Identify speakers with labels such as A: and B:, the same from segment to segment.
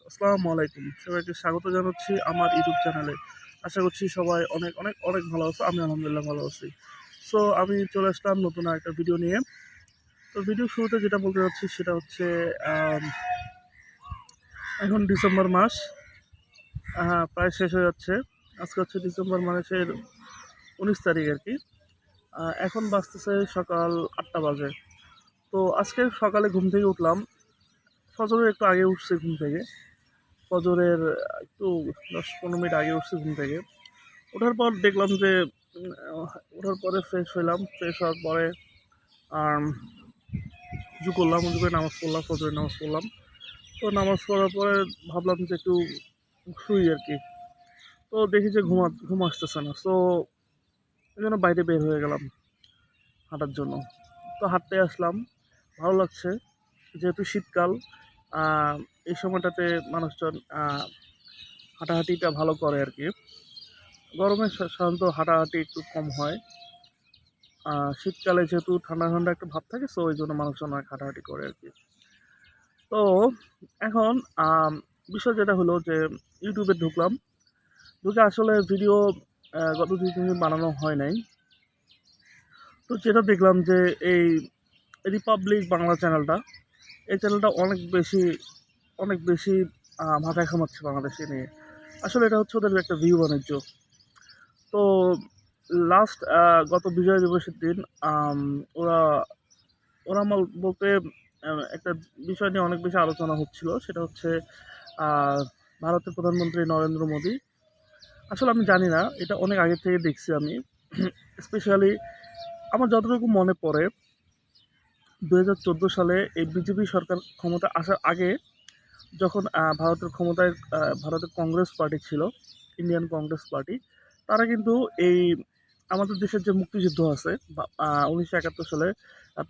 A: আসসালামু আলাইকুম। সবাইকে স্বাগত জানাচ্ছি আমার ইউটিউব চ্যানেলে। আশা করছি সবাই অনেক, অনেক, অনেক ভালো আছো। আমি আলহামদুলিল্লাহ ভালো আছি। সো আমি চলে আসলাম নতুন আরেকটা ভিডিও নিয়ে। তো ভিডিও শুরুতে যেটা বলতে চাচ্ছি সেটা হচ্ছে আম এখন ডিসেম্বর মাস প্রায় শেষ হয়ে যাচ্ছে। আজকে হচ্ছে ডিসেম্বর মাসের ১৯ তারিখ আরকি। এখন বাজতেছে সকাল ৮টা বাজে। তো আজকে সকালে ঘুম থেকে উঠলাম। ফজরের একটু আগে উঠছি ঘুম থেকে। ফজরের একটু ১০-১৫ মিনিট আগে উঠছি ঘুম থেকে। ওঠার পর দেখলাম যে ওঠার পরে ফ্রেশ হইলাম। ফ্রেশ হওয়ার পরে আম উজু করলাম। উজু করে নামাজ পড়লাম, ফজরের নামাজ পড়লাম। তো নামাজ পড়ার পরে ভাবলাম যে একটু শুই আরকি। তো দেখি যে ঘুম আসতেছে না। সো এজন্য বাইরে বের হয়ে গেলাম হাঁটার জন্য। তো হাঁটতে আসলাম। ভালো লাগছে। যেহেতু শীতকাল আ এই সময়টাতে মানুষজন হাঁটাহাঁটিটা ভালো করে আরকি। গরমে সাধারণত হাঁটাহাঁটি একটু কম হয়। শীতকালে যেহেতু ঠান্ডা, ঠান্ডা একটা ভাব থাকে, সো ওইজন্য মানুষজন অনেক হাঁটাহাঁটি করে আরকি। তো এখন বিষয় যেটা হলো যে YouTube এ ঢুকলাম। ঢুকে আসলে ভিডিও গত ২-৩ দিন বানানো হয় নাই। তো যেটা দেখলাম যে এই রিপাবলিক বাংলা চ্যানেলটা, এই চ্যানেলটা অনেক বেশি মাথায় ঘামাচ্ছে বাংলাদেশকে নিয়ে। আসলে এটা হচ্ছে ওদের একটা ভিউ বাণিজ্য। তো লাস্ট গত বিজয় দিবসের দিন আম ওরা ওরা বলতে একটা বিষয় নিয়ে অনেক বেশি আলোচনা হচ্ছিল। সেটা হচ্ছে আ ভারতের প্রধানমন্ত্রী নরেন্দ্র মোদি। আসলে আমি জানি না, এটা অনেক আগে থেকে দেখছি আমি। স্পেশালি আমার যতটুকু মনে পড়ে ২০১৪ সালে এই বিজেপি সরকার ক্ষমতায় আসার আগে যখন ভারতের কংগ্রেস পার্টি ছিল, ইন্ডিয়ান কংগ্রেস পার্টি, তারা কিন্তু এই আমাদের দেশের যে মুক্তিযুদ্ধ আছে ১৯৭১ সালে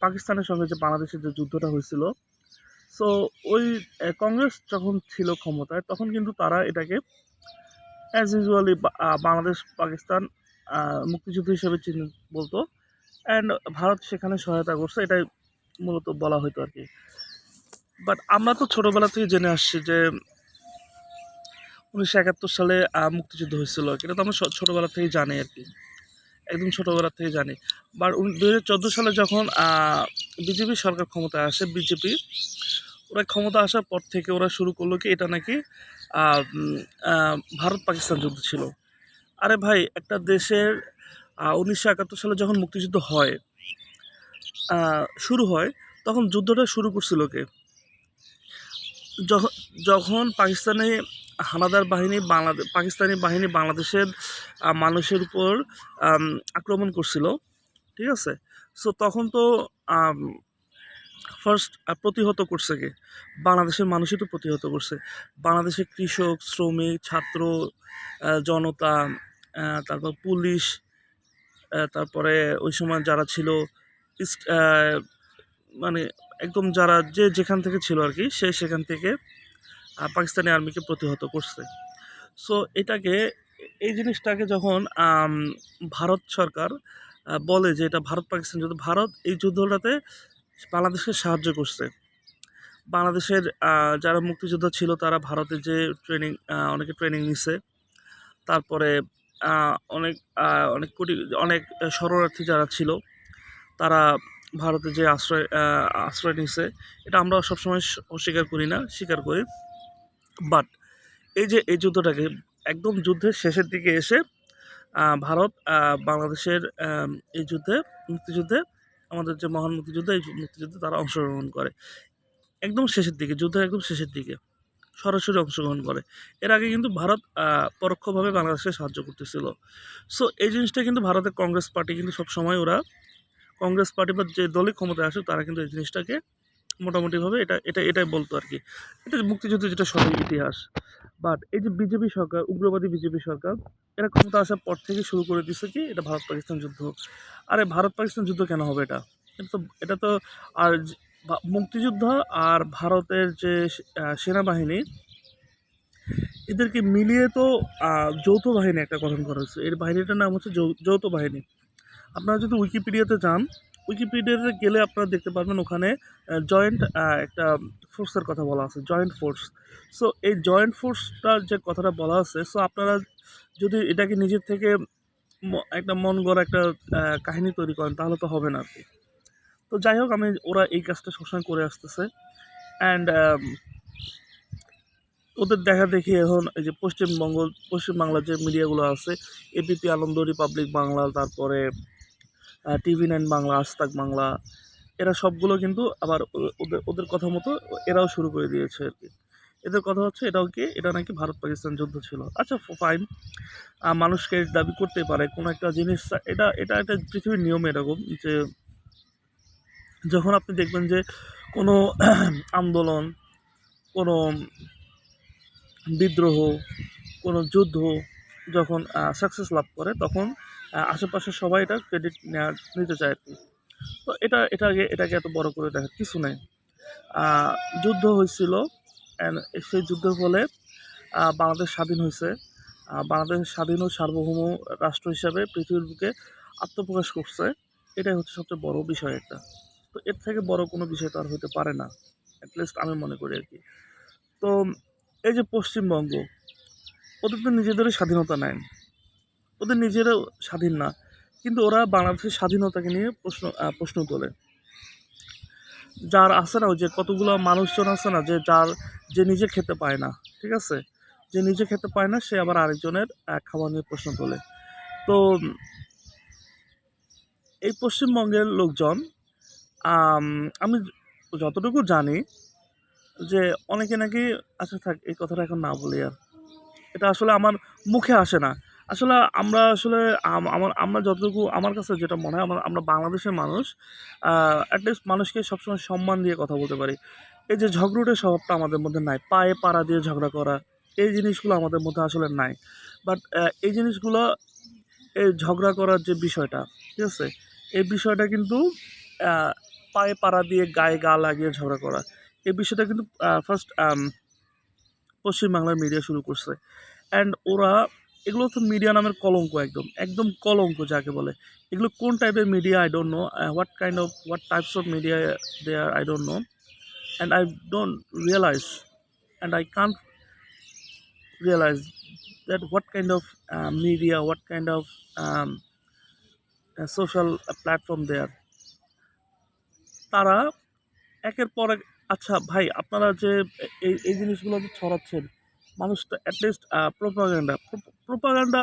A: পাকিস্তানের সঙ্গে যে বাংলাদেশের যে যুদ্ধটা হয়েছিল, সো ওই কংগ্রেস যখন ছিল ক্ষমতায় তখন কিন্তু তারা এটাকে অ্যাজ ইউজুয়ালি বাংলাদেশ পাকিস্তান মুক্তিযুদ্ধ হিসেবে বলতো। অ্যান্ড ভারত সেখানে সহায়তা করছে, এটাই মূলত বলা হইতো আরকি। বাট আমরা তো ছোটবেলা থেকে জেনে আসছি যে ১৯৭১ সালে মুক্তিযুদ্ধ হয়েছিল। এটা তো আমরা ছোটবেলা থেকেই জানি আরকি। একদম ছোটবেলা থেকে জানি। বাট ২০১৪ সালে যখন বিজেপি সরকার ক্ষমতায় আসে, ওরা ক্ষমতা আসার পর থেকে ওরা শুরু করলো কি এটা নাকি আ উম আ ভারত-পাকিস্তান যুদ্ধ ছিল। আরে ভাই, একটা দেশের ১৯৭১ সালে যখন মুক্তিযুদ্ধ আ শুরু হয়, তখন যুদ্ধটা শুরু করছিল কে? যখন যখন হানাদার বাহিনী পাকিস্তানি বাহিনী বাংলাদেশের মানুষের উপর আম আক্রমণ করছিল, ঠিক আছে? সো তখন তো আম ফার্স্ট প্রতিহত করছে কে? বাংলাদেশের মানুষই তো প্রতিহত করছে। বাংলাদেশের কৃষক, শ্রমিক, ছাত্র, জনতা, তারপর পুলিশ, তারপরে ওই সময় যারা ছিল ইস্ট মানে একদম যারা যে যেখান থেকে ছিল আরকি, সে সেখান থেকে পাকিস্তানি আর্মিকে প্রতিহত করছে। সো এই জিনিসটাকে যখন ভারত সরকার বলে যে এটা ভারত-পাকিস্তান যুদ্ধ, ভারত এই যুদ্ধটাতে বাংলাদেশকে সাহায্য করছে। বাংলাদেশের যারা মুক্তিযোদ্ধা ছিল তারা ভারতে যেয়ে অনেকে ট্রেনিং নিছে। তারপরে আ অনেক আ অনেক শরণার্থী যারা ছিল তারা ভারতে যেয়ে আশ্রয় নিছে। এটা আমরা সবসময় অস্বীকার করি না, স্বীকার করি। বাট এই যুদ্ধটাকে একদম যুদ্ধের শেষের দিকে এসে ভারত বাংলাদেশের এই মুক্তিযুদ্ধে আমাদের যে মহান মুক্তিযুদ্ধ, এই মুক্তিযুদ্ধে তারা অংশগ্রহণ করে। একদম শেষের দিকে, যুদ্ধের একদম শেষের দিকে সরাসরি অংশগ্রহণ করে। এর আগে কিন্তু ভারত পরোক্ষভাবে বাংলাদেশকে সাহায্য করতেছিল। সো এই জিনিসটা কিন্তু ভারতের কংগ্রেস পার্টি কিন্তু সবসময় কংগ্রেস পার্টি বা যে দলই ক্ষমতায় আসুক তারা কিন্তু এই জিনিসটাকে মোটামুটিভাবে এটাই বলতো আরকি। এটা মুক্তিযুদ্ধের যেটা সঠিক ইতিহাস। বাট এই যে বিজেপি সরকার, উগ্রবাদী বিজেপি সরকার, এরা ক্ষমতা আসার পর থেকে শুরু করে দিছে কি এটা ভারত-পাকিস্তান যুদ্ধ। আরে ভারত-পাকিস্তান যুদ্ধ কেন হবে এটা? এটা তো আর মুক্তিযুদ্ধ আর ভারতের যে সেনাবাহিনী, এদেরকে মিলিয়ে তো যৌথ বাহিনী একটা গঠন করা হয়েছে। এর বাহিনীটার নাম হচ্ছে যৌথ বাহিনী। আপনারা যদি উইকিপিডিয়াতে যান, উইকিপিডিয়াতে গেলে আপনারা দেখতে পারবেন ওখানে জয়েন্ট একটা ফোর্সের কথা বলা আছে, জয়েন্ট ফোর্স। সো এই জয়েন্ট ফোর্সটার যে কথাটা বলা আছে, সো আপনারা যদি এটাকে নিজের থেকে একটা মন গড়া একটা কাহিনী তৈরি করেন তাহলে তো হবে না আর কি। তো যাই হোক, ওরা এই কাজটা সবসময় করে আসতেছে। অ্যান্ড ওদের দেখা দেখি এখন এই যে পশ্চিমবাংলার যে মিডিয়াগুলো আছে, এবিপি আনন্দ, রিপাবলিক বাংলা, তারপরে TV9 বাংলা, আজ তাক বাংলা, এরা সবগুলো কিন্তু আবার ওদের ওদের কথা মতো এরাও শুরু করে দিয়েছে আর কি। এদের কথা হচ্ছে এটা নাকি ভারত পাকিস্তান যুদ্ধ ছিল। আচ্ছা, ফাইন, মানুষকে দাবি করতে পারে কোনো একটা জিনিস। এটা এটা একটা পৃথিবীর নিয়ম এরকম যে যখন আপনি দেখবেন যে কোনো আন্দোলন, কোনো বিদ্রোহ, কোনো যুদ্ধ যখন সাকসেস লাভ করে, তখন আশেপাশের সবাই এটা ক্রেডিট নিতে চায় আর কি। তো এটাকে এত বড় করে দেখার কিছু নেই। যুদ্ধ হয়েছিল, অ্যান্ড সেই যুদ্ধের ফলে বাংলাদেশ স্বাধীন হয়েছে। বাংলাদেশ স্বাধীন ও সার্বভৌম রাষ্ট্র হিসাবে পৃথিবীর বুকে আত্মপ্রকাশ করছে। এটাই হচ্ছে সবচেয়ে বড় বিষয় একটা। তো এর থেকে বড় কোনো বিষয় তো আর হতে পারে না, অ্যাটলিস্ট আমি মনে করি আর কি। তো এই যে পশ্চিমবঙ্গ, ওদের তো নিজেদেরই স্বাধীনতা নেয়, ওদের নিজেরাও স্বাধীন না, কিন্তু ওরা বাংলাদেশের স্বাধীনতাকে নিয়ে প্রশ্ন তোলে। যার আছে না, ওই যে কতগুলো মানুষজন আছে না, যে নিজে খেতে পায় না, ঠিক আছে, যে নিজে খেতে পায় না সে আবার আরেকজনের খাবার নিয়ে প্রশ্ন তোলে। তো এই পশ্চিমবঙ্গের লোকজন, আমি যতটুকু জানি যে অনেকে নাকি, আচ্ছা থাক, এই কথাটা এখন না বলি আর, এটা আসলে আমার মুখে আসে না। আসলে আমরা যতটুকু, আমার কাছে যেটা মনে হয়, আমরা বাংলাদেশের মানুষ অ্যাটলিস্ট মানুষকে সবসময় সম্মান দিয়ে কথা বলতে পারি। এই যে ঝগড়ুটে স্বভাবটা আমাদের মধ্যে নাই, পায়ে পাড়া দিয়ে ঝগড়া করা, এই জিনিসগুলো আমাদের মধ্যে আসলে নাই। বাট এই জিনিসগুলো, এই ঝগড়া করার যে বিষয়টা, ঠিক আছে, এই বিষয়টা কিন্তু পায়ে পাড়া দিয়ে গায়ে গা লাগিয়ে ঝগড়া করা, এই বিষয়টা কিন্তু ফার্স্ট পশ্চিমবাংলার মিডিয়া শুরু করছে। অ্যান্ড এগুলো তো মিডিয়া নামের কলঙ্ক, একদম কলঙ্ক যাকে বলে। এগুলো কোন টাইপের media I don't know, what types of media they are I don't know, and I don't realize, and I can't realize that what kind of media, what kind of social platform there, তারা একের পর এক। আচ্ছা ভাই, আপনারা যে এই জিনিসগুলো যে ছড়াচ্ছেন, মানুষ তো অ্যাটলিস্ট প্রোপাগান্ডা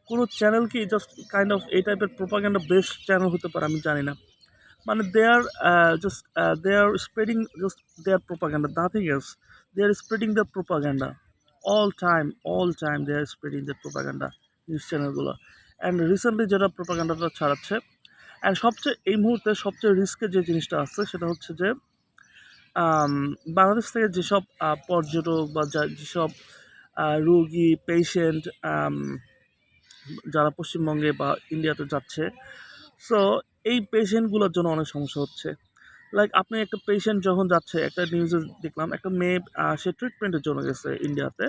A: কোনো চ্যানেল কি জাস্ট কাইন্ড অফ এই টাইপের প্রোপাগান্ডা বেস্ট চ্যানেল হতে পারে, আমি জানি না। মানে they are spreading just their propaganda, nothing else. They are spreading the propaganda all time they are spreading the propaganda, news চ্যানেলগুলো। অ্যান্ড রিসেন্টলি যেটা প্রোপাগান্ডাটা ছাড়াচ্ছে, অ্যান্ড এই মুহূর্তে সবচেয়ে রিস্কের যে জিনিসটা আছে সেটা হচ্ছে যে বাংলাদেশ থেকে যেসব পর্যটক বা যেসব রোগী, পেশেন্ট যারা পশ্চিমবঙ্গে বা ইন্ডিয়াতে যাচ্ছে, সো এই পেশেন্টগুলোর জন্য অনেক সমস্যা হচ্ছে। লাইক আপনি একটা পেশেন্ট যখন যাচ্ছে, একটা নিউজে দেখলাম একটা মেয়ে, সে ট্রিটমেন্টের জন্য গেছে ইন্ডিয়াতে।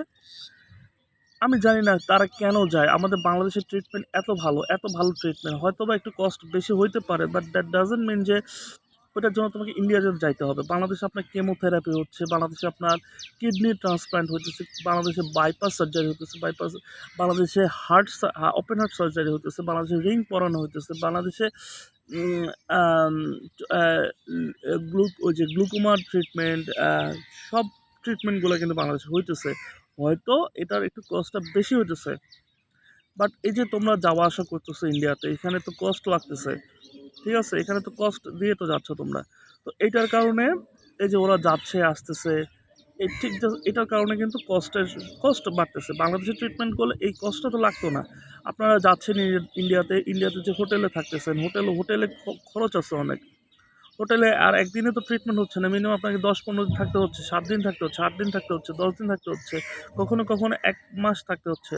A: আমি জানি না তারা কেন যায়। আমাদের বাংলাদেশের ট্রিটমেন্ট এত ভালো ট্রিটমেন্ট, হয়তো বা একটু কস্ট বেশি হইতে পারে, বাট দ্যাট ডাজন্ট মিন যে ওটার জন্য তোমাকে ইন্ডিয়া যাইতে হবে। বাংলাদেশে আপনার কেমোথেরাপি হচ্ছে, বাংলাদেশে আপনার কিডনি ট্রান্সপ্লান্ট হইতেছে, বাংলাদেশে বাইপাস সার্জারি হইতেছে, বাংলাদেশে ওপেন হার্ট সার্জারি হইতেছে, বাংলাদেশে রিং পরানো হইতেছে, বাংলাদেশে ওই যে গ্লুকোমা ট্রিটমেন্ট, সব ট্রিটমেন্টগুলো কিন্তু বাংলাদেশে হইতেছে। হয়তো এটার একটু কস্টটা বেশি হইতেছে, বাট এই যে তোমরা যাওয়া আসা করতেছো ইন্ডিয়াতে, এখানে তো কস্ট লাগতেছে, ঠিক আছে, এখানে তো কস্ট দিয়ে তো যাচ্ছ তোমরা। তো এইটার কারণে এই যে ওরা যাচ্ছে আসতেছে, এটার কারণে কিন্তু কস্ট বাড়তেছে। বাংলাদেশে ট্রিটমেন্ট করলে এই কষ্টটা তো লাগতো না। আপনারা যাচ্ছেন ইন্ডিয়াতে যে হোটেলে থাকতেছেন, হোটেলে খরচ আছে অনেক। হোটেলে আর একদিনে তো ট্রিটমেন্ট হচ্ছে না, মিনিমাম আপনাকে 10-15 দিন থাকতে হচ্ছে, 7 দিন থাকতে হচ্ছে, 8 দিন থাকতে হচ্ছে, 10 দিন থাকতে হচ্ছে, কখনো 1 মাস থাকতে হচ্ছে।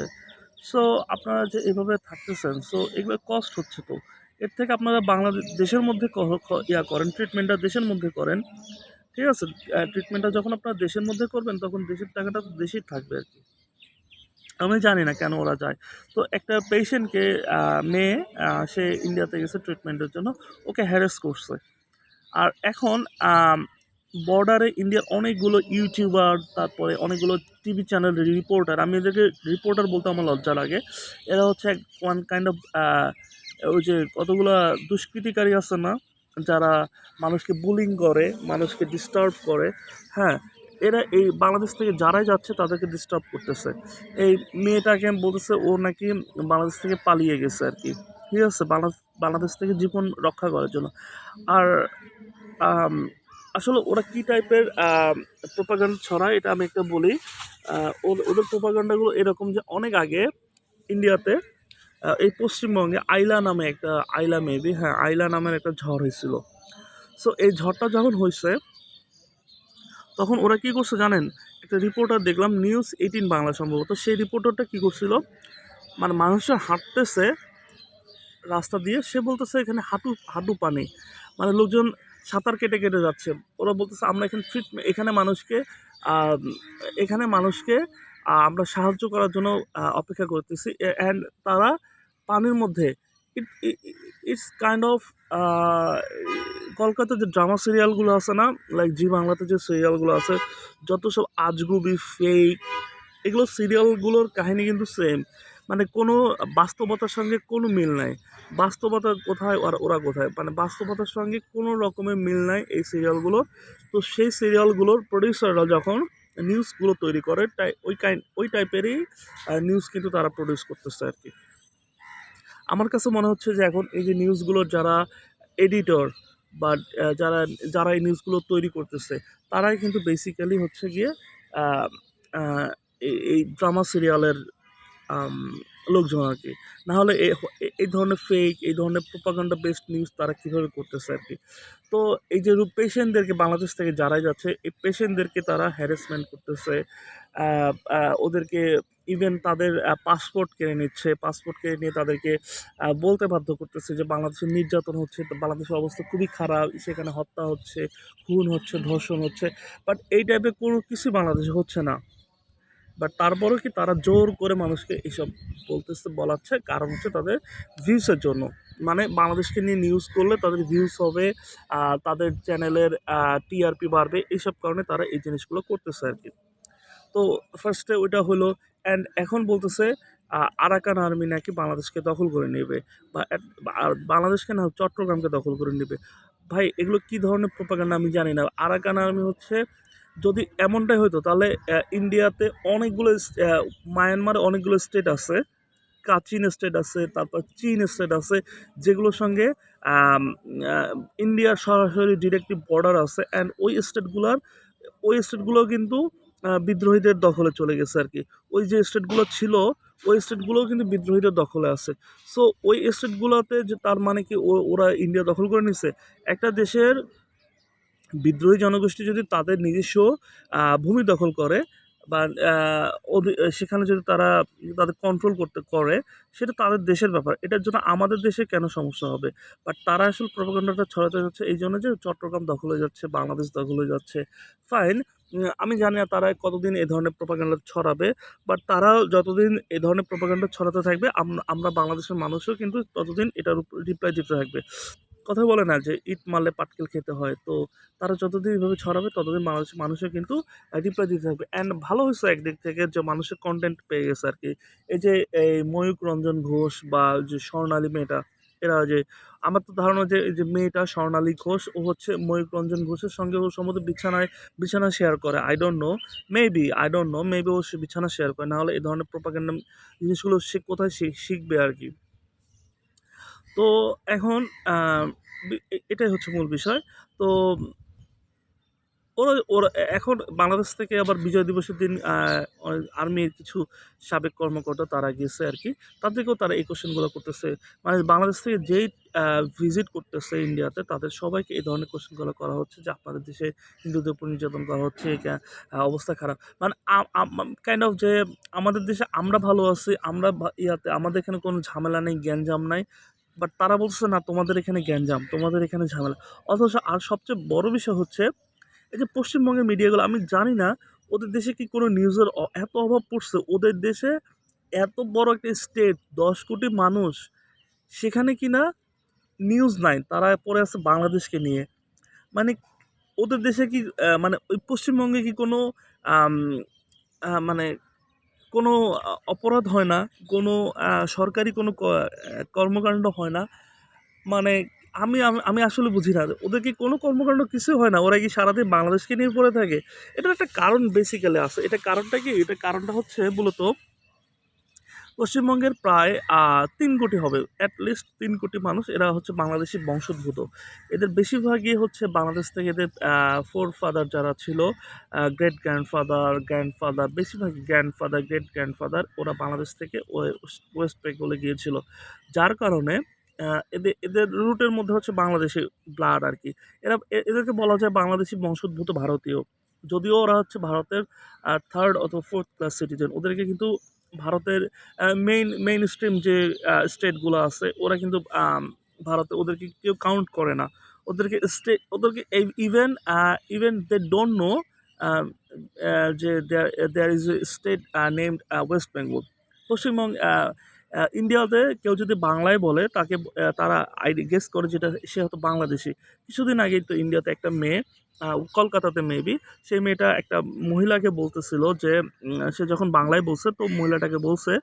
A: সো আপনারা যে এভাবে থাকতেছেন, সো এগুলো কস্ট হচ্ছে। তো এর থেকে আপনারা দেশের মধ্যে করেন, ট্রিটমেন্টটা দেশের মধ্যে করেন, ঠিক আছে। ট্রিটমেন্টটা যখন আপনারা দেশের মধ্যে করবেন, তখন দেশের টাকাটা তো দেশেই থাকবে আর কি। আমি জানি না কেন ওরা যায়। তো একটা পেশেন্টকে মেয়ে সে ইন্ডিয়াতে গেছে ট্রিটমেন্টের জন্য, ওকে হ্যারাস করছে। আর এখন বর্ডারে ইন্ডিয়ার অনেকগুলো ইউটিউবার, তারপরে অনেকগুলো টিভি চ্যানেলের রিপোর্টার, আমি এদেরকে রিপোর্টার বলতে আমার লজ্জা লাগে। এরা হচ্ছে ওয়ান কাইন্ড অফ ওই যে কতগুলা দুষ্কৃতিকারী আছে না, যারা মানুষকে বুলিং করে, মানুষকে ডিস্টার্ব করে, হ্যাঁ, এরা এই বাংলাদেশ থেকে যারাই যাচ্ছে তাদেরকে ডিস্টার্ব করতেছে। এই মেয়েটাকে বলতেছে ও নাকি বাংলাদেশ থেকে পালিয়ে গেছে আর কি, ঠিক আছে, বাংলাদেশ থেকে জীবন রক্ষা করার জন্য। আর আম আসলে ওরা কী টাইপের প্রোপাগান্ডা ছড়ায় এটা আমি একটা বলি। ওদের প্রোপাগান্ডাগুলো এরকম যে অনেক আগে ইন্ডিয়াতে এই পশ্চিমবঙ্গে আইলা নামে একটা, আইলা মেবি, হ্যাঁ, আইলা নামের একটা ঝড় হয়েছিল। সো এই ঝড়টা যখন হয়েছে তখন ওরা কী করছে জানেন? একটা রিপোর্টার দেখলাম, নিউজ 18 বাংলা সম্ভবত, সেই রিপোর্টারটা কী করছিল, মানে মানুষের হাঁটতেছে রাস্তা দিয়ে, সে বলতেছে এখানে হাঁটু হাঁটু পানি, মানে লোকজন সাঁতার কেটে কেটে যাচ্ছে। ওরা বলতেছে আমরা এখানে আহ, এখানে মানুষকে আমরা সাহায্য করার জন্য অপেক্ষা করতেছি, অ্যান্ড তারা পানির মধ্যে ইটস কাইন্ড অফ কলকাতার যে ড্রামা সিরিয়ালগুলো আছে না, লাইক জি বাংলাতে যে সিরিয়ালগুলো আছে, যত সব আজগুবি ফেক, এগুলো সিরিয়ালগুলোর কাহিনী কিন্তু সেম, মানে কোনো বাস্তবতার সঙ্গে কোনো মিল নাই। বাস্তবতা কোথায় আর ওরা কোথায়, মানে বাস্তবতার সঙ্গে কোনো রকমের মিল নাই এই সিরিয়ালগুলো। তো সেই সিরিয়ালগুলোর প্রডিউসাররা যখন নিউজগুলো তৈরি করে, তাই ওই টাইপেরই নিউজ কিন্তু তারা প্রডিউস করতেছে আর কি। আমার কাছে মনে হচ্ছে যে এখন এই যে নিউজগুলোর যারা এডিটর বা যারা যারা এই নিউজগুলো তৈরি করতেছে, তারাই কিন্তু বেসিক্যালি হচ্ছে গিয়ে আহ, আহ, এই ড্রামা সিরিয়ালের আম লোকজন আর কি। না হলে এই ধরনের ফেক, এই ধরনের প্রোপাগান্ডা বেসড নিউজ তারা কীভাবে করতেছে আর কি। তো এই যে পেশেন্টদেরকে বাংলাদেশ থেকে যারাই যাচ্ছে, এই পেশেন্টদেরকে তারা হ্যারাসমেন্ট করতেছে, ওদেরকে ইভেন তাদের পাসপোর্ট কেড়ে নিচ্ছে, পাসপোর্ট কেড়ে নিয়ে তাদেরকে বলতে বাধ্য করতেছে যে বাংলাদেশের নির্যাতন হচ্ছে, তো বাংলাদেশের অবস্থা খুবই খারাপ, সেখানে হত্যা হচ্ছে, খুন হচ্ছে, ধর্ষণ হচ্ছে। বাট এই টাইপের কোনো কিছু বাংলাদেশে হচ্ছে না। বাট তারপরেও কি তারা জোর করে মানুষকে এইসব বলাচ্ছে, কারণ হচ্ছে তাদের ভিউসের জন্য। মানে বাংলাদেশকে নিয়ে নিউজ করলে তাদের ভিউস হবে, তাদের চ্যানেলের টিআরপি বাড়বে, এইসব কারণে তারা এই জিনিসগুলো করতেছে আর কি। তো ফার্স্টে ওইটা হলো, অ্যান্ড এখন বলতেছে আরাকান আর্মি নাকি বাংলাদেশকে দখল করে নেবে, আর বাংলাদেশকে না, চট্টগ্রামকে দখল করে নেবে। ভাই এগুলো কী ধরনের প্রোপাগান্ডা আমি জানি না। আরাকান আর্মি হচ্ছে, যদি এমনটাই হতো তাহলে ইন্ডিয়াতে অনেকগুলো মায়ানমারে অনেকগুলো স্টেট আছে, কাচিন স্টেট আছে, তারপর চীন স্টেট আছে, যেগুলোর সঙ্গে আম, আহ, ইন্ডিয়ার সরাসরি ডিরেক্টলি বর্ডার আছে, অ্যান্ড ওই স্টেটগুলো কিন্তু বিদ্রোহীদের দখলে চলে গেছে আর কি। ওই যে স্টেটগুলো ছিল, ওই স্টেটগুলোও কিন্তু বিদ্রোহীদের দখলে আছে। সো ওই স্টেটগুলোতে যে, তার মানে কি ওরা ইন্ডিয়া দখল করে নিছে? একটা দেশের বিদ্রোহী জনগোষ্ঠী যদি তাদের নিজস্ব ভূমি দখল করে বা সেখানে যদি তারা তাদের কন্ট্রোল করে, সেটা তাদের দেশের ব্যাপার, এটার জন্য আমাদের দেশে কেন সমস্যা হবে? বাট তারা আসলে প্রপাগান্ডাটা ছড়াতে যাচ্ছে এই জন্য যে চট্টগ্রাম দখল হয়ে যাচ্ছে, বাংলাদেশ দখল হয়ে যাচ্ছে। ফাইন, আমি জানি না তারা কতদিন এ ধরনের প্রপাগান্ডা ছড়াবে, বাট তারা যতদিন এ ধরনের প্রপাগান্ডা ছড়াতে থাকবে, আমরা বাংলাদেশের মানুষও কিন্তু ততদিন এটার উপর রিপ্লাই দিতে থাকবে। কথা বলে না যে ইট মারলে পাটকেল খেতে হয়, তো তারা যতদিন এভাবে ছড়াবে ততদিন বাংলাদেশের মানুষের কিন্তু রিপ্লাই দিতে থাকবে। অ্যান্ড ভালো হয়েছে একদিক থেকে যে মানুষের কন্টেন্ট পেয়ে গেছে আর কি। এই যে এই ময়ূক রঞ্জন ঘোষ বা যে স্বর্ণালী মেয়েটা, এরা যে, আমার তো ধারণা যে এই যে মেয়েটা স্বর্ণালী ঘোষ, ও হচ্ছে ময়ূক রঞ্জন ঘোষের সঙ্গে ও সম্ভবত বিছানা শেয়ার করে। আই ডোন্ট নো মেবি ও বিছানা শেয়ার করে, না হলে এই ধরনের প্রোপাগান্ডা জিনিসগুলো সে কোথায় শিখবে আর কি। তো এখন এটাই হচ্ছে মূল বিষয়। তো ওরা ওরা এখন বাংলাদেশ থেকে আবার বিজয় দিবসের দিন আর্মির কিছু সাবেক কর্মকর্তা তারা গেছে আর কি, তাদেরকেও তারা এই কোশ্চেনগুলো করতেছে। মানে বাংলাদেশ থেকে যেই ভিজিট করতেছে ইন্ডিয়াতে, তাদের সবাইকে এই ধরনের কোশ্চেনগুলো করা হচ্ছে যে আপনাদের দেশে হিন্দুদের উপর নির্যাতন করা হচ্ছে, অবস্থা খারাপ। মানে কাইন্ড অফ যে আমাদের দেশে আমরা ভালো আছি, আমরা আমাদের এখানে কোনো ঝামেলা নেই, গ্যাঞ্জাম নাই। বাট তারা বলছে না, তোমাদের এখানে গ্যাঞ্জাম, তোমাদের এখানে ঝামেলা। অথচ আর সবচেয়ে বড় বিষয় হচ্ছে, এই যে পশ্চিমবঙ্গের মিডিয়াগুলো, আমি জানি না ওদের দেশে কি কোনো নিউজের এত অভাব পড়ছে, ওদের দেশে এত বড় একটা স্টেট, 10 কোটি মানুষ, সেখানে কিনা নিউজ নাই, তারা পড়ে আছে বাংলাদেশকে নিয়ে। মানে ওদের দেশে কি মানে ওই পশ্চিমবঙ্গে কি কোনো আম, মানে কোনো অপরাধ হয় না, কোনো সরকারি কোনো কর্মকাণ্ড হয় না? মানে আমি আমি আমি আসলে বুঝি না ওদের কি কোনো কর্মকাণ্ড কিছু হয় না, ওরা কি সারাদিন বাংলাদেশকে নিয়ে পড়ে থাকে? এটার একটা কারণ বেসিক্যালি আছে। এটা কারণটা কি? এটা কারণটা হচ্ছে মূলত পশ্চিমবঙ্গের প্রায় 3 কোটি হবে, অ্যাটলিস্ট 3 কোটি মানুষ, এরা হচ্ছে বাংলাদেশি বংশোদ্ভূত। এদের বেশিরভাগই হচ্ছে বাংলাদেশ থেকে, এদের ফোর ফাদার যারা ছিল, গ্রেট গ্র্যান্ডফাদার, গ্র্যান্ডফাদার, বেশিরভাগই গ্র্যান্ডফাদার, গ্রেট গ্র্যান্ডফাদার, ওরা বাংলাদেশ থেকে ওয়েস্ট বেঙ্গলে গিয়েছিল। যার কারণে এদের এদের রুটের মধ্যে হচ্ছে বাংলাদেশি ব্লাড আর কি। এদেরকে বলা যায় বাংলাদেশি বংশোদ্ভূত ভারতীয়। যদিও ওরা হচ্ছে ভারতের থার্ড অথবা ফোর্থ ক্লাস সিটিজেন। ওদেরকে কিন্তু ভারতের মেইন স্ট্রিম যে স্টেটগুলো আছে, ওরা কিন্তু ভারতে ওদেরকে কেউ কাউন্ট করে না। ওদেরকে even even they don't know যে there is a state named West Bengal. Paschimbanga ইন্ডিয়াতে কেউ যদি বাংলায় বলে তাকে তারা গেস করে যেটা সে হয়তো বাংলাদেশি। কিছুদিন আগেই তো ইন্ডিয়াতে একটা মেয়ে, কলকাতাতে মেবি, সেই মেয়েটা একটা মহিলাকে বলতেছিল যে সে যখন বাংলায় বলছে তো মহিলাটাকে বলছে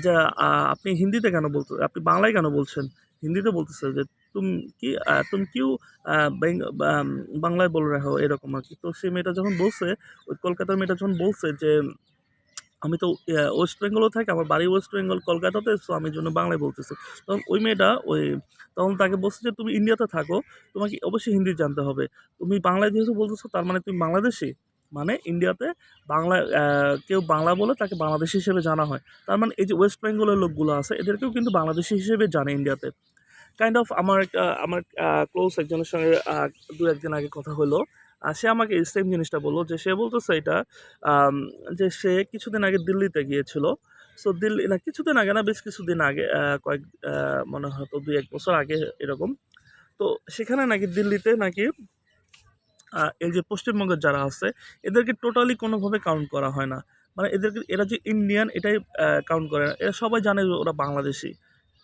A: যে আপনি হিন্দিতে কেন আপনি বাংলায় কেন বলছেন? হিন্দিতে বলতেছে যে তুমি তুমি কিউ বাংলায় বল রাখো হো, এরকম আর কি। তো সেই মেয়েটা যখন বলছে, ওই কলকাতার মেয়েটা যখন বলছে যে আমি তো ওয়েস্ট বেঙ্গলও থাকি, আমার বাড়ি ওয়েস্ট বেঙ্গল কলকাতাতে, সো আমি জন্য বাংলায় বলতেছি। তখন ওই মেয়েটা তখন তাকে বলছে যে তুমি ইন্ডিয়াতে থাকো, তোমাকে অবশ্যই হিন্দি জানতে হবে। তুমি বাংলায় যেহেতু বলতেছো তার মানে তুমি বাংলাদেশি। মানে ইন্ডিয়াতে বাংলা কেউ বাংলা বলে তাকে বাংলাদেশি হিসেবে জানা হয়। তার মানে এই যে ওয়েস্ট বেঙ্গলের লোকগুলো আছে এদেরকেও কিন্তু বাংলাদেশি হিসেবে জানে ইন্ডিয়াতে। কাইন্ড অফ আমার ক্লোজ একজনের সঙ্গে 2-1 দিন আগে কথা হলো। সে আমাকে এই সেম জিনিসটা বলল যে সে বলতেছে এটা আম যে সে কিছুদিন আগে দিল্লিতে গিয়েছিল। সো দিল্লি না, কিছুদিন আগে না, বেশ কিছুদিন আগে, কয়েক মনে হয়তো 2-1 বছর আগে এরকম। তো সেখানে নাকি দিল্লিতে নাকি এই যে পশ্চিমবঙ্গের যারা আছে এদেরকে টোটালি কোনোভাবে কাউন্ট করা হয় না। মানে এরা যে ইন্ডিয়ান এটাই কাউন্ট করে না। এরা সবাই জানে যে ওরা বাংলাদেশী।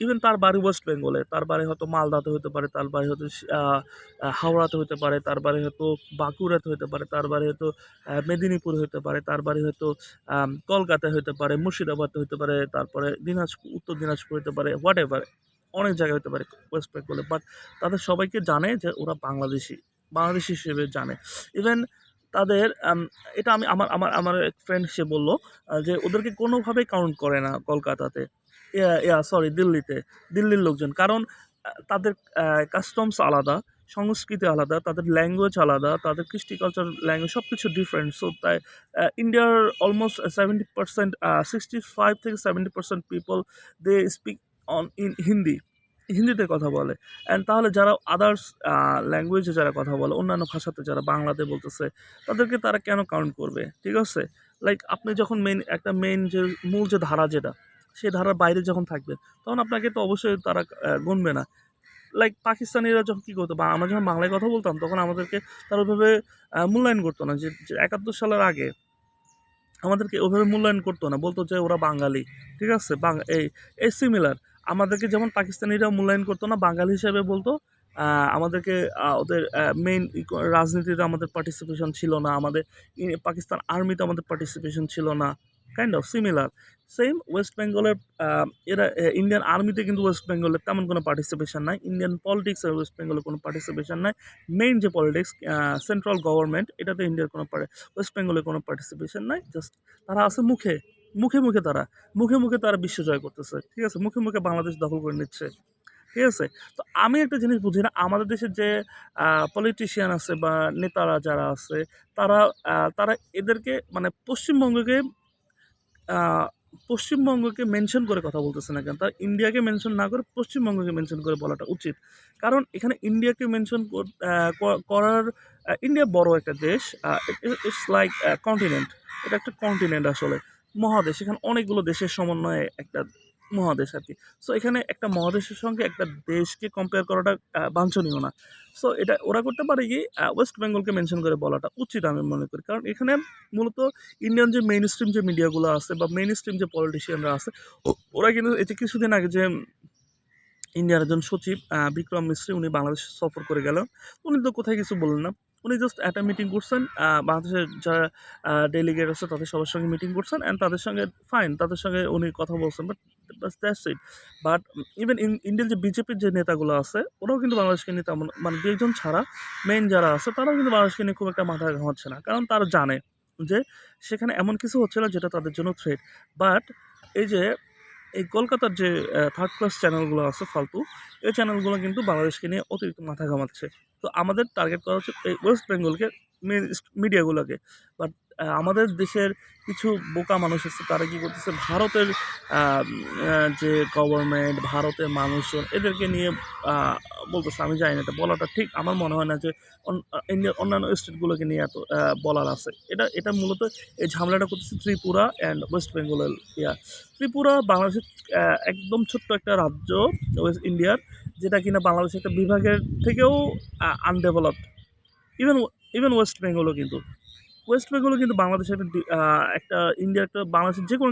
A: ইভেন তার বাড়ি ওয়েস্ট বেঙ্গলে, তার বাড়ি হয়তো মালদাতে হতে পারে, তার বাড়ি হয়তো হাওড়াতে হতে পারে, তার বাড়ি হয়তো বাঁকুড়াতে হতে পারে, তার বাড়ি হয়তো মেদিনীপুরে হতে পারে, তার বাড়ি হয়তো কলকাতায় হতে পারে, মুর্শিদাবাদে হতে পারে, তারপরে উত্তর দিনাজপুর হতে পারে, হোয়াটএভার, অনেক জায়গায় হতে পারে ওয়েস্ট বেঙ্গলে। বাট তাদের সবাইকে জানে যে ওরা বাংলাদেশি হিসেবে জানে। ইভেন তাদের এটা আমি আমার এক ফ্রেন্ড সে বলল যে ওদেরকে কোনোভাবেই কাউন্ট করে না কলকাতাতে, সরি দিল্লির লোকজন। কারণ তাদের কাস্টমস আলাদা, সংস্কৃতি আলাদা, তাদের ল্যাঙ্গুয়েজ আলাদা, তাদের কৃষ্টি কালচার, ল্যাঙ্গুয়েজ সব কিছু ডিফারেন্ট। সো তাই ইন্ডিয়ার অলমোস্ট 70%, 65 থেকে 70% পিপল দে স্পিক ইন হিন্দিতে কথা বলে। অ্যান্ড তাহলে যারা আদার্স ল্যাঙ্গুয়েজে যারা কথা বলে, অন্যান্য ভাষাতে যারা বাংলাতে বলতেছে, তাদেরকে তারা কেন কাউন্ট করবে? ঠিক আছে? লাইক আপনি যখন মেইন যে মূল যে ধারা যেটা, সেই ধারার বাইরে যখন থাকবেন, তখন আপনাকে তো অবশ্যই তারা গুনবে না। লাইক পাকিস্তানিরা যখন কী করতো, বা আমরা যখন বাংলায় কথা বলতাম তখন আমাদেরকে তারা ওইভাবে মূল্যায়ন করতো না। যে ৭১ সালের আগে আমাদেরকে ওইভাবে মূল্যায়ন করতো না। বলতো যে ওরা বাঙালি। ঠিক আছে? এই সিমিলার। আমাদেরকে যেমন পাকিস্তানিরাও মূল্যায়ন করতো না, বাঙালি হিসেবে বলতো। আমাদেরকে ওদের মেইন রাজনীতিতে আমাদের পার্টিসিপেশন ছিল না। আমাদের পাকিস্তান আর্মিতে আমাদের পার্টিসিপেশন ছিল না। Kind of similar. Same West বেঙ্গলের এরা ইন্ডিয়ান আর্মিতে কিন্তু ওয়েস্ট বেঙ্গলের তেমন কোনো পার্টিসিপেশন নাই। ইন্ডিয়ান পলিটিক্সে ওয়েস্ট বেঙ্গলের কোনো পার্টিসিপেশন নাই। মেইন যে পলিটিক্স, সেন্ট্রাল গভর্নমেন্ট, এটাতে ইন্ডিয়ার কোনো ওয়েস্ট বেঙ্গলের কোনো পার্টিসিপেশন নাই। জাস্ট তারা আছে মুখে তারা বিশ্ব জয় করতেছে। ঠিক আছে? মুখে বাংলাদেশ দখল করে নিচ্ছে। ঠিক আছে? তো আমি একটা জিনিস বুঝি না, আমাদের দেশের যে পলিটিশিয়ান আছে বা নেতারা যারা আছে, তারা তারা এদেরকে মানে আ পশ্চিমবঙ্গকে মেনশন করে কথা বলতেছে না কেন? তারা ইন্ডিয়াকে মেনশন না করে পশ্চিমবঙ্গকে মেনশন করে বলাটা উচিত। কারণ এখানে ইন্ডিয়াকে মেনশন করার, ইন্ডিয়া বড় একটা দেশ। It's like continent. এটা একটা কন্টিনেন্ট আসলে। মহাদেশ। এখানে অনেকগুলো দেশের সমন্বয়ে একটা মহাদেশ আর কি। সো এখানে একটা মহাদেশের সঙ্গে একটা দেশকে কম্পেয়ার করাটা বাঞ্ছনীয় না। সো এটা ওরা করতে পারে কি ওয়েস্ট বেঙ্গলকে মেনশন করে বলাটা উচিত আমি মনে করি। কারণ এখানে মূলত ইন্ডিয়ান যে মেইন স্ট্রিম যে মিডিয়াগুলো আছে বা মেইন স্ট্রিম যে পলিটিশিয়ানরা আছে ওরা কিন্তু এই যে কিছুদিন আগে যে ইন্ডিয়ার একজন সচিব বিক্রম মিস্ত্রি উনি বাংলাদেশ সফর করে গেলেন। উনি তো কোথায় কিছু বললেন না। উনি জাস্ট একটা মিটিং করছেন। বাংলাদেশের যারা ডেলিগেট আছে তাদের সবার সঙ্গে মিটিং করছেন অ্যান্ড তাদের সঙ্গে ফাইন তাদের সঙ্গে উনি কথা বলছেন। But that's it. But even Indian যে বিজেপির যে নেতাগুলো আছে ওরাও কিন্তু বাংলাদেশকে নিয়ে তেমন মানে ২ একজন ছাড়া মেইন যারা আছে তারাও কিন্তু বাংলাদেশকে নিয়ে খুব একটা মাথা ঘামাচ্ছে না। কারণ তারা জানে যে সেখানে এমন কিছু হচ্ছে না যেটা তাদের জন্য থ্রেট। বাট এই যে এই কলকাতার যে থার্ড ক্লাস চ্যানেলগুলো আছে ফালতু, এই চ্যানেলগুলো কিন্তু বাংলাদেশকে নিয়ে অতিরিক্ত মাথা ঘামাচ্ছে। তো আমাদের টার্গেট করা হচ্ছে এই ওয়েস্ট বেঙ্গলকে মেইন মিডিয়াগুলোকে। বাট আমাদের দেশের কিছু বোকা মানুষ আছে তারা কি করতেছে ভারতের যে গভর্নমেন্ট, ভারতের মানুষজন এদেরকে নিয়ে বলতেছে। আমি জানি না এটা বলাটা ঠিক। আমার মনে হয় না যে ইন্ডিয়ার অন্যান্য স্টেটগুলোকে নিয়ে এত বলার আছে। এটা মূলত এই ঝামেলাটা করতেছে ত্রিপুরা অ্যান্ড ওয়েস্ট বেঙ্গলের ত্রিপুরা বাংলাদেশের একদম ছোট্ট একটা রাজ্য ওয়েস্ট ইন্ডিয়ার, যেটা কিনা বাংলাদেশের একটা বিভাগের থেকেও আনডেভেলপড। ইভেন ইভেন ওয়েস্ট বেঙ্গলও কিন্তু বাংলাদেশের একটা ইন্ডিয়ার একটা বাংলাদেশের যে কোনো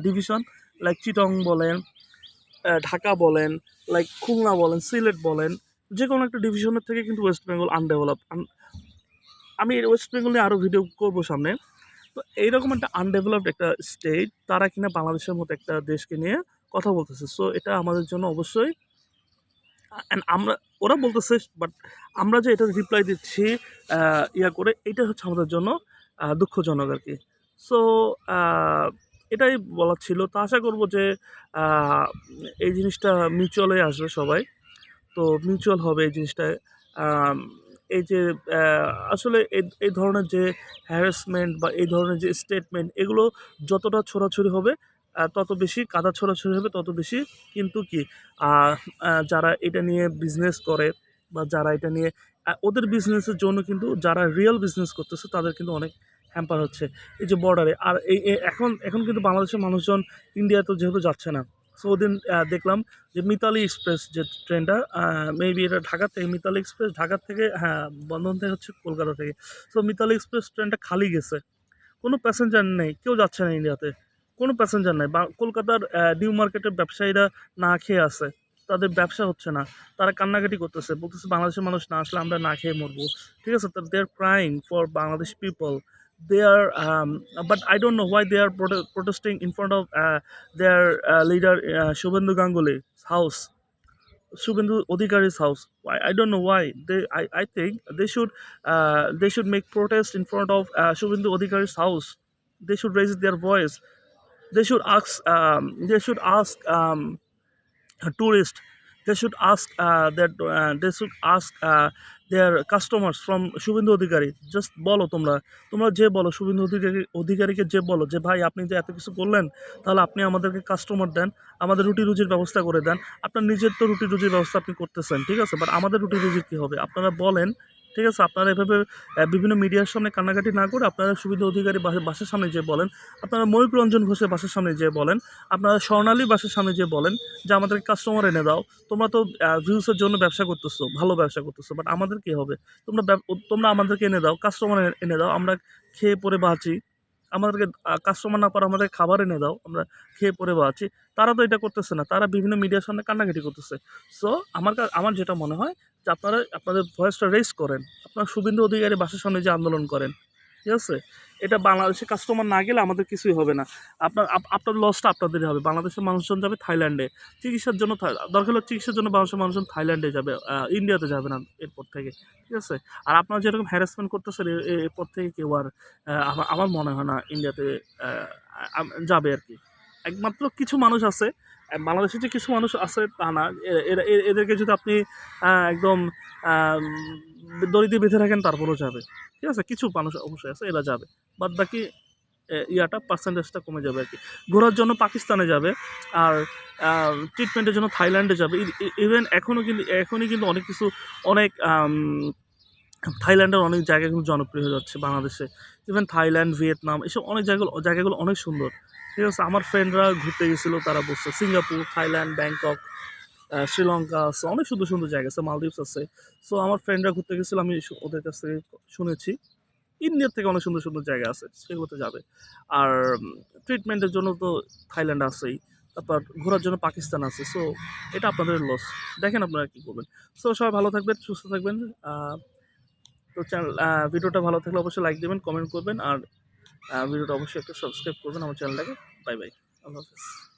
A: ডিভিশন লাইক চিটং বলেন, ঢাকা বলেন, লাইক খুলনা বলেন, সিলেট বলেন, যে কোনো একটা ডিভিশনের থেকে কিন্তু ওয়েস্ট বেঙ্গল আনডেভেলপ। আমি ওয়েস্ট বেঙ্গল নিয়ে আরও ভিডিও করবো সামনে। তো এইরকম একটা আনডেভেলপড একটা স্টেট তারা কিনা বাংলাদেশের মতো একটা দেশকে নিয়ে কথা বলতেছে। সো এটা আমাদের জন্য অবশ্যই অ্যান্ড আমরা ওরা বলতেছে বাট আমরা যে এটা রিপ্লাই দিচ্ছি ইয়া করে এটা হচ্ছে আমাদের জন্য দুঃখজনক আর কি। সো এটাই বলার ছিল। তো আশা করব যে আহ, এই জিনিসটা মিউচুয়ালে আসবে সবাই। তো মিউচুয়াল হবে এই জিনিসটায়। আম, এই যে আসলে এই ধরনের যে হ্যারাসমেন্ট বা এই ধরনের যে স্টেটমেন্ট এগুলো যতটা ছড়াছড়ি হবে তত বেশি কাদা ছড়াছড়ি হবে তত বেশি কিন্তু কি আহ, যারা এটা নিয়ে বিজনেস করে বা যারা এটা নিয়ে ওদের বিজনেসের জন্য কিন্তু যারা রিয়েল বিজনেস করতেছে তাদের কিন্তু অনেক হ্যাম্পার হচ্ছে এই যে বর্ডারে। আর এখন এখন কিন্তু বাংলাদেশের মানুষজন ইন্ডিয়া তো যেহেতু যাচ্ছে না। সো ওদিন দেখলাম যে মিতালি এক্সপ্রেস যে ট্রেনটা মেবি এটা ঢাকা থেকে মিতালি এক্সপ্রেস ঢাকা থেকে হ্যাঁ বন্ধন থেকে হচ্ছে কলকাতা থেকে। সো মিতালি এক্সপ্রেস ট্রেনটা খালি গেছে, কোনো প্যাসেঞ্জার নেই, কেউ যাচ্ছে না ইন্ডিয়াতে, কোনো প্যাসেঞ্জার নেই। কলকাতার নিউ মার্কেটের ব্যবসায়ীরা না খেয়ে আছে, তাদের ব্যবসা হচ্ছে না, তারা কান্নাকাটি করতেছে, বলতেছে বাংলাদেশের মানুষ না আসলে আমরা না খেয়ে মরবো। ঠিক আছে, তো they are crying for Bangladesh people. They are, but I don't know why they are protesting in front of their leader Shubhendu Ganguly's house, Shubhendu Adhikari's house. I don't know why. I think they should make protest in front of Shubhendu Adhikari's house. They should raise their voice. They should ask tourists. They should ask their customers from Suvendu Adhikari. Just বলো তোমরা যে বলো শুভেন্দু অধিকারীকে যে বলো যে ভাই আপনি যে এত কিছু করলেন তাহলে আপনি আমাদেরকে কাস্টমার দেন, আমাদের রুটি রুজির ব্যবস্থা করে দেন। আপনার নিজের তো রুটি রুজির ব্যবস্থা আপনি করতেছেন, ঠিক আছে, বাট আমাদের রুটি রুজির কী হবে আপনারা বলেন। ঠিক আছে, আপনারা এভাবে বিভিন্ন মিডিয়ার সামনে কান্নাকাটি না করে আপনারা শুভেন্দু অধিকারী বাসার সামনে যে বলেন, আপনারা ময়ূক রঞ্জন ঘোষের বাসার সামনে যে বলেন, আপনারা স্বর্ণালী বাসার সামনে যে বলেন যে আমাদেরকে কাস্টমার এনে দাও। তোমরা তো ভিউসের জন্য ব্যবসা করতেছো, ভালো ব্যবসা করতেছো, বাট আমাদের কী হবে? তোমরা আমাদেরকে এনে দাও, কাস্টমার এনে দাও, আমরা খেয়ে পরে বাঁচি। আমাদেরকে কাস্টমার না পারে আমাদের খাবার এনে দাও, আমরা খেয়ে পরে বাঁচি। তারা তো এটা করতেছে না, তারা বিভিন্ন মিডিয়ার সামনে কান্নাকাটি করতেছে। সো আমার যেটা মনে হয় যে আপনারা আপনাদের ভয়েসটা রেজ করেন, আপনারা শুভেন্দু অধিকারী বাসার সামনে যে আন্দোলন করেন। ঠিক আছে, এটা বাংলাদেশে কাস্টমার না গেলে আমাদের কিছুই হবে না। আপনার লসটা আপনাদেরই হবে। বাংলাদেশের মানুষজন যাবে থাইল্যান্ডে চিকিৎসার জন্য, দরকার হলে চিকিৎসার জন্য বাংলাদেশের মানুষজন থাইল্যান্ডে যাবে, ইন্ডিয়াতে যাবে না এরপর থেকে। ঠিক আছে, আর আপনারা যেরকম হ্যারাসমেন্ট করতেছেন এরপর থেকে কেউ আর আমার মনে হয় না ইন্ডিয়াতে যাবে আর কি। একমাত্র কিছু মানুষ আছে, বাংলাদেশে যে কিছু মানুষ আছে তা না, এদেরকে যদি আপনি একদম দড়িতে বেঁধে রাখেন তারপরেও যাবে। ঠিক আছে, কিছু মানুষ অবশ্যই আছে এরা যাবে, বাদ বাকি পার্সেন্টেজটা কমে যাবে আর কি। ঘোরার জন্য পাকিস্তানে যাবে, আর ট্রিটমেন্টের জন্য থাইল্যান্ডে যাবে। ইভেন এখনই কিন্তু অনেক কিছু অনেক থাইল্যান্ডের অনেক জায়গা কিন্তু জনপ্রিয় হয়ে যাচ্ছে বাংলাদেশে। ইভেন থাইল্যান্ড, ভিয়েতনাম এসব অনেক জায়গাগুলো অনেক সুন্দর। ঠিক আছে? আমার ফ্রেন্ডরা ঘুরতে গেছিলো, তারা বলছে সিঙ্গাপুর, থাইল্যান্ড, ব্যাংকক, শ্রীলঙ্কা আছে, অনেক সুন্দর, সুন্দর জায়গা আছে, মালদ্বীপস আছে। সো আমার ফ্রেন্ডরা ঘুরতে গেছিল, আমি ওদের কাছ থেকে শুনেছি। ইন্ডিয়ার থেকে অনেক সুন্দর, সুন্দর জায়গা আছে, সেগুলোতে যাবে। আর ট্রিটমেন্টের জন্য তো থাইল্যান্ড আছেই। তারপর ঘোরার জন্য পাকিস্তান আছে। সো এটা আপনাদের লস। দেখেন আপনারা কি করবেন। সো সবাই ভালো থাকবেন, সুস্থ থাকবেন। তো ভিডিওটা ভালো থাকলে অবশ্যই লাইক দিবেন, কমেন্ট করবেন আর ভিডিওটা অবশ্যই একটা সাবস্ক্রাইব করবেন আমার চ্যানেলটাকে। By, by. আল্লাহ হাফেজ।